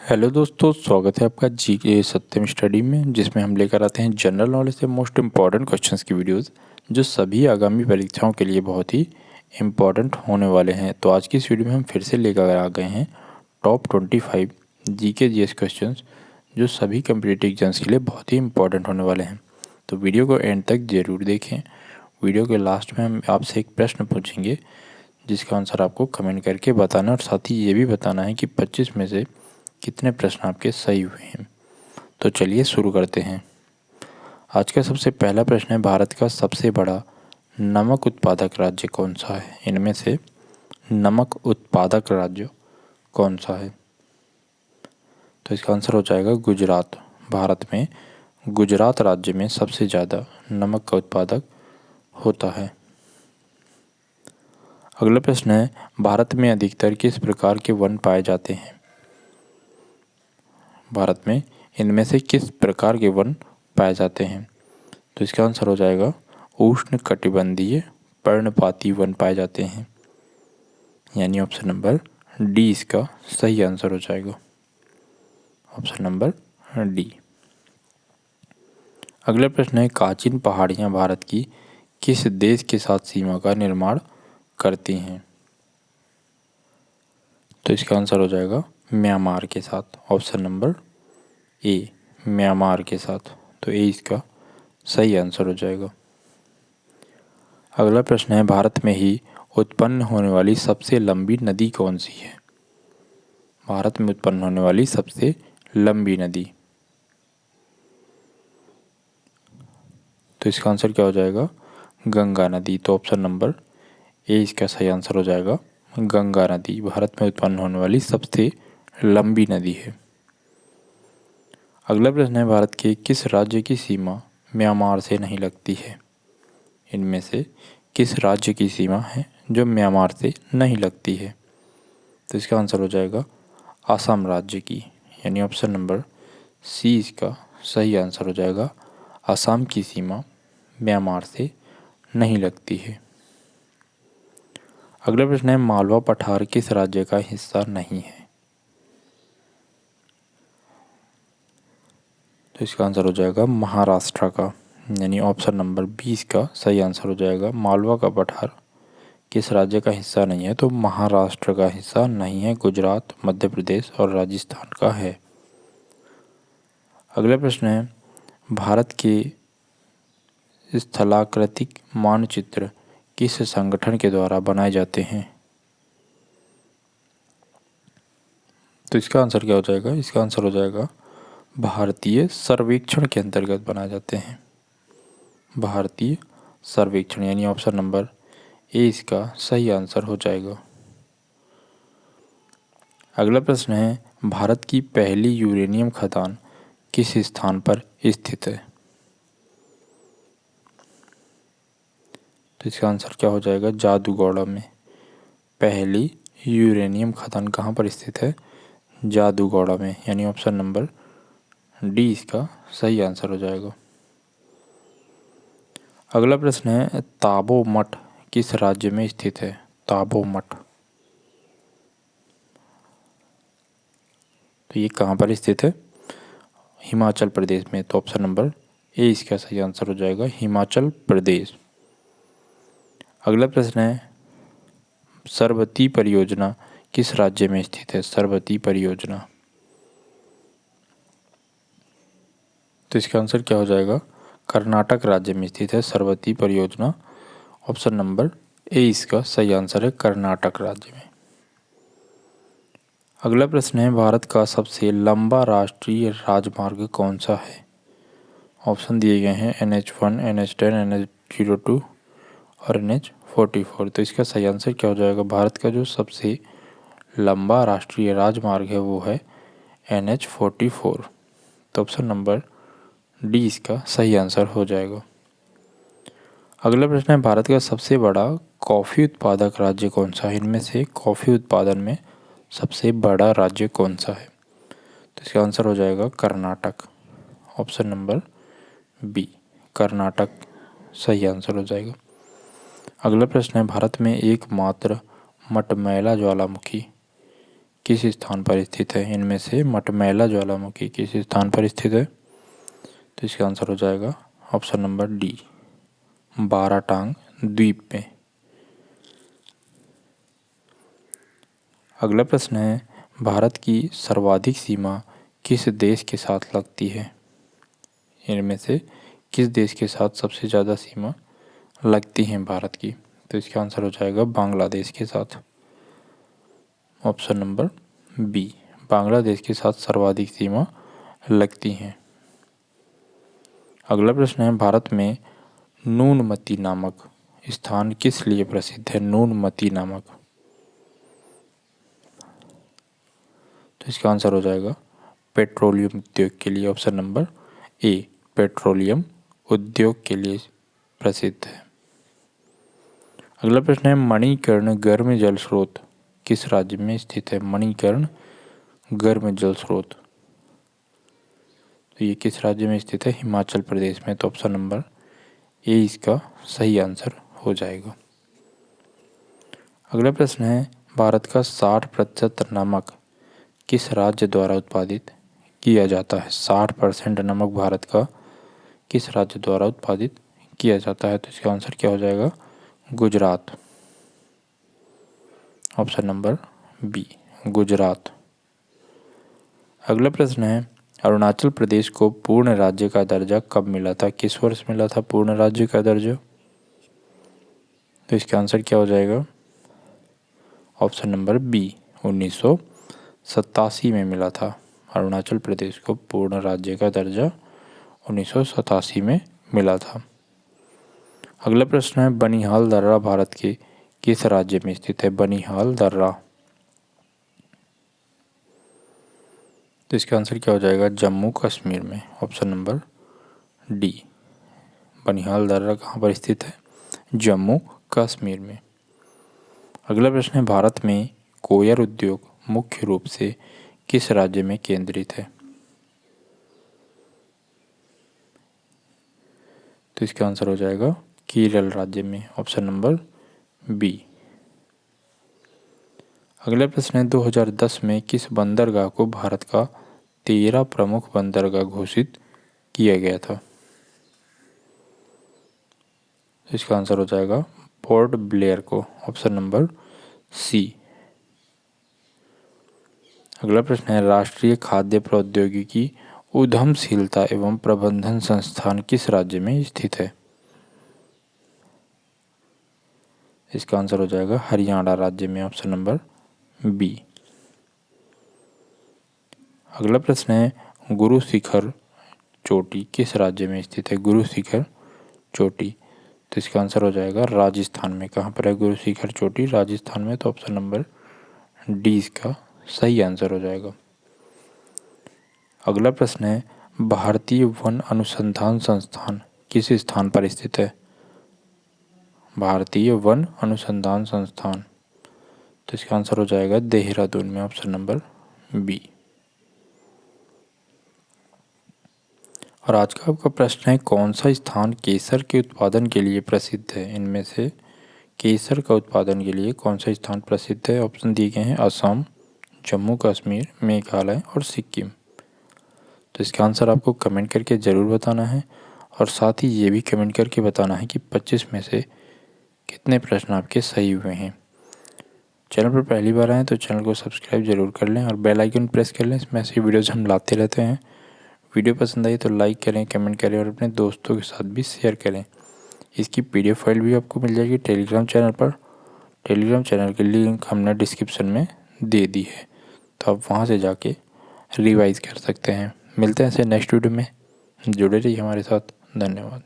Hello दोस्तों, स्वागत है आपका जी के सत्यम स्टडी में, जिसमें हम लेकर आते हैं जनरल नॉलेज से मोस्ट इम्पॉर्टेंट क्वेश्चंस की वीडियोस जो सभी आगामी परीक्षाओं के लिए बहुत ही इम्पॉर्टेंट होने वाले हैं। तो आज की इस वीडियो में हम फिर से लेकर आ गए हैं टॉप 25 जीके जीएस क्वेश्चंस जो सभी कम्पिटिटिव एग्जाम्स के लिए बहुत ही इंपॉर्टेंट होने वाले हैं। तो वीडियो को एंड तक ज़रूर देखें। वीडियो के लास्ट में हम आपसे एक प्रश्न पूछेंगे जिसका आंसर आपको कमेंट करके बताना और साथ ही ये भी बताना है कि 25 में से कितने प्रश्न आपके सही हुए हैं। तो चलिए शुरू करते हैं। आज का सबसे पहला प्रश्न है, भारत का सबसे बड़ा नमक उत्पादक राज्य कौन सा है? इनमें से नमक उत्पादक राज्य कौन सा है? तो इसका आंसर हो जाएगा गुजरात। भारत में गुजरात राज्य में सबसे ज़्यादा नमक का उत्पादक होता है। अगला प्रश्न है, भारत में अधिकतर किस प्रकार के वन पाए जाते हैं? भारत में इनमें से किस प्रकार के वन पाए जाते हैं? तो इसका आंसर हो जाएगा उष्ण कटिबंधीय पर्णपाती वन पाए जाते हैं, यानी ऑप्शन नंबर डी इसका सही आंसर हो जाएगा। Option number D. अगला प्रश्न है, काचिन पहाड़ियाँ भारत की किस देश के साथ सीमा का निर्माण करती हैं? तो इसका आंसर हो जाएगा म्यांमार के साथ। ऑप्शन नंबर ए, म्यांमार के साथ। तो ए इसका सही आंसर हो जाएगा। अगला प्रश्न है, भारत में ही उत्पन्न होने वाली सबसे लंबी नदी कौन सी है? भारत में उत्पन्न होने वाली सबसे लंबी नदी। तो इसका आंसर क्या हो जाएगा? गंगा नदी। तो ऑप्शन नंबर ए इसका सही आंसर हो जाएगा। गंगा नदी भारत में उत्पन्न होने वाली सबसे लंबी नदी है। अगला प्रश्न है, भारत के किस राज्य की सीमा म्यांमार से नहीं लगती है? इनमें से किस राज्य की सीमा है जो म्यांमार से नहीं लगती है? तो इसका आंसर हो जाएगा असम राज्य की, यानी ऑप्शन नंबर सी इसका सही आंसर हो जाएगा। असम की सीमा म्यांमार से नहीं लगती है। अगला प्रश्न है, मालवा पठार किस राज्य का हिस्सा नहीं है? तो इसका आंसर हो जाएगा महाराष्ट्र का, यानी ऑप्शन नंबर 20 का सही आंसर हो जाएगा। मालवा का पठार किस राज्य का हिस्सा नहीं है? तो महाराष्ट्र का हिस्सा नहीं है, गुजरात, मध्य प्रदेश और राजस्थान का है। अगला प्रश्न है, भारत के स्थलाकृतिक मानचित्र किस संगठन के द्वारा बनाए जाते हैं? तो इसका आंसर क्या हो जाएगा? इसका आंसर हो जाएगा भारतीय सर्वेक्षण के अंतर्गत बनाए जाते हैं। भारतीय सर्वेक्षण, यानी ऑप्शन नंबर ए इसका सही आंसर हो जाएगा। अगला प्रश्न है, भारत की पहली यूरेनियम खदान किस स्थान पर स्थित है? तो इसका आंसर क्या हो जाएगा? जादूगौड़ा में। पहली यूरेनियम खदान कहाँ पर स्थित है? जादूगौड़ा में, यानी ऑप्शन नंबर डी इसका सही आंसर हो जाएगा। अगला प्रश्न है, ताबो मठ किस राज्य में स्थित है? ताबो मठ, तो ये कहाँ पर स्थित है? हिमाचल प्रदेश में। तो ऑप्शन नंबर ए इसका सही आंसर हो जाएगा, हिमाचल प्रदेश। अगला प्रश्न है, सरबती परियोजना किस राज्य में स्थित है? सरबती परियोजना, तो इसका आंसर क्या हो जाएगा? कर्नाटक राज्य में स्थित है सरबती परियोजना। ऑप्शन नंबर ए इसका सही आंसर है, कर्नाटक राज्य में। अगला प्रश्न है, भारत का सबसे लंबा राष्ट्रीय राजमार्ग कौन सा है? ऑप्शन दिए गए हैं NH1, NH10, NH02 और NH44। तो इसका सही आंसर क्या हो जाएगा? भारत का जो सबसे लंबा राष्ट्रीय राजमार्ग है वो है NH44। तो ऑप्शन नंबर डी इसका सही आंसर हो जाएगा। अगला प्रश्न है, भारत का सबसे बड़ा कॉफ़ी उत्पादक राज्य कौन सा है? इनमें से कॉफ़ी उत्पादन में सबसे बड़ा राज्य कौन सा है? तो इसका आंसर हो जाएगा Karnataka. Option number B, Karnataka सही आंसर हो जाएगा। अगला प्रश्न है, भारत में एकमात्र मटमैला ज्वालामुखी किस स्थान पर स्थित है? इनमें से मटमैला ज्वालामुखी किस स्थान पर स्थित है? तो इसका आंसर हो जाएगा ऑप्शन नंबर डी, बाराटांग द्वीप में। अगला प्रश्न है, भारत की सर्वाधिक सीमा किस देश के साथ लगती है? इनमें से किस देश के साथ सबसे ज़्यादा सीमा लगती है भारत की? तो इसका आंसर हो जाएगा बांग्लादेश के साथ, ऑप्शन नंबर बी, बांग्लादेश के साथ सर्वाधिक सीमा लगती हैं। अगला प्रश्न है, भारत में नूनमती नामक स्थान किस लिए प्रसिद्ध है? नूनमती नामक, तो इसका आंसर हो जाएगा पेट्रोलियम उद्योग के लिए, ऑप्शन नंबर ए, पेट्रोलियम उद्योग के लिए प्रसिद्ध है। अगला प्रश्न है, मणिकर्ण गर्म जल स्रोत किस राज्य में स्थित है? मणिकर्ण गर्म जल स्रोत, तो ये किस राज्य में स्थित है? हिमाचल प्रदेश में, तो ऑप्शन नंबर ए इसका सही आंसर हो जाएगा। अगला प्रश्न है, भारत का 60% नमक किस राज्य द्वारा उत्पादित किया जाता है? 60% नमक भारत का किस राज्य द्वारा उत्पादित किया जाता है? तो इसका आंसर क्या हो जाएगा? Gujarat, option number B, Gujarat. अगला प्रश्न है, अरुणाचल प्रदेश को पूर्ण राज्य का दर्जा कब मिला था? किस वर्ष मिला था पूर्ण राज्य का दर्जा? तो इसका आंसर क्या हो जाएगा? ऑप्शन नंबर बी, 1987 में मिला था। अरुणाचल प्रदेश को पूर्ण राज्य का दर्जा 1987 में मिला था। अगला प्रश्न है, बनिहाल दर्रा भारत के किस राज्य में स्थित है? बनिहाल दर्रा, तो इसका आंसर क्या हो जाएगा? जम्मू कश्मीर में, ऑप्शन नंबर डी, बनिहाल दर्रा कहाँ पर स्थित है? जम्मू कश्मीर में। अगला प्रश्न है, भारत में कोयर उद्योग मुख्य रूप से किस राज्य में केंद्रित है? तो इसका आंसर हो जाएगा केरल राज्य में, ऑप्शन नंबर बी। अगला प्रश्न है, 2010 में किस बंदरगाह को भारत का 13 प्रमुख बंदरगाह घोषित किया गया था? इसका आंसर हो जाएगा पोर्ट ब्लेयर को, ऑप्शन नंबर सी। अगला प्रश्न है, राष्ट्रीय खाद्य प्रौद्योगिकी उद्यमशीलता एवं प्रबंधन संस्थान किस राज्य में स्थित है? इसका आंसर हो जाएगा हरियाणा राज्य में, ऑप्शन नंबर बी। अगला प्रश्न है, गुरु शिखर चोटी किस राज्य में स्थित है? गुरु शिखर चोटी, तो इसका आंसर हो जाएगा राजस्थान में। कहाँ पर है गुरु शिखर चोटी? राजस्थान में, तो ऑप्शन नंबर डी इसका सही आंसर हो जाएगा। अगला प्रश्न है, भारतीय वन अनुसंधान संस्थान किस स्थान पर स्थित है? भारतीय वन अनुसंधान संस्थान, तो इसका आंसर हो जाएगा देहरादून में, ऑप्शन नंबर बी। और आज का आपका प्रश्न है, कौन सा स्थान केसर के उत्पादन के लिए प्रसिद्ध है? इनमें से केसर का उत्पादन के लिए कौन सा स्थान प्रसिद्ध है? ऑप्शन दिए गए हैं असम, जम्मू कश्मीर, मेघालय और सिक्किम। तो इसका आंसर आपको कमेंट करके ज़रूर बताना है, और साथ ही ये भी कमेंट करके बताना है कि 25 में से कितने प्रश्न आपके सही हुए हैं। चैनल पर पहली बार आएँ तो चैनल को सब्सक्राइब जरूर कर लें और बेल आइकन प्रेस कर लें, इसमें ऐसी वीडियोज़ हम लाते रहते हैं। वीडियो पसंद आई तो लाइक करें, कमेंट करें और अपने दोस्तों के साथ भी शेयर करें। इसकी PDF फाइल भी आपको मिल जाएगी टेलीग्राम चैनल पर। टेलीग्राम चैनल की लिंक हमने डिस्क्रिप्शन में दे दी है, तो आप वहां से जाके रिवाइज कर सकते हैं। मिलते हैं ऐसे नेक्स्ट वीडियो में, जुड़े रहिए हमारे साथ। धन्यवाद।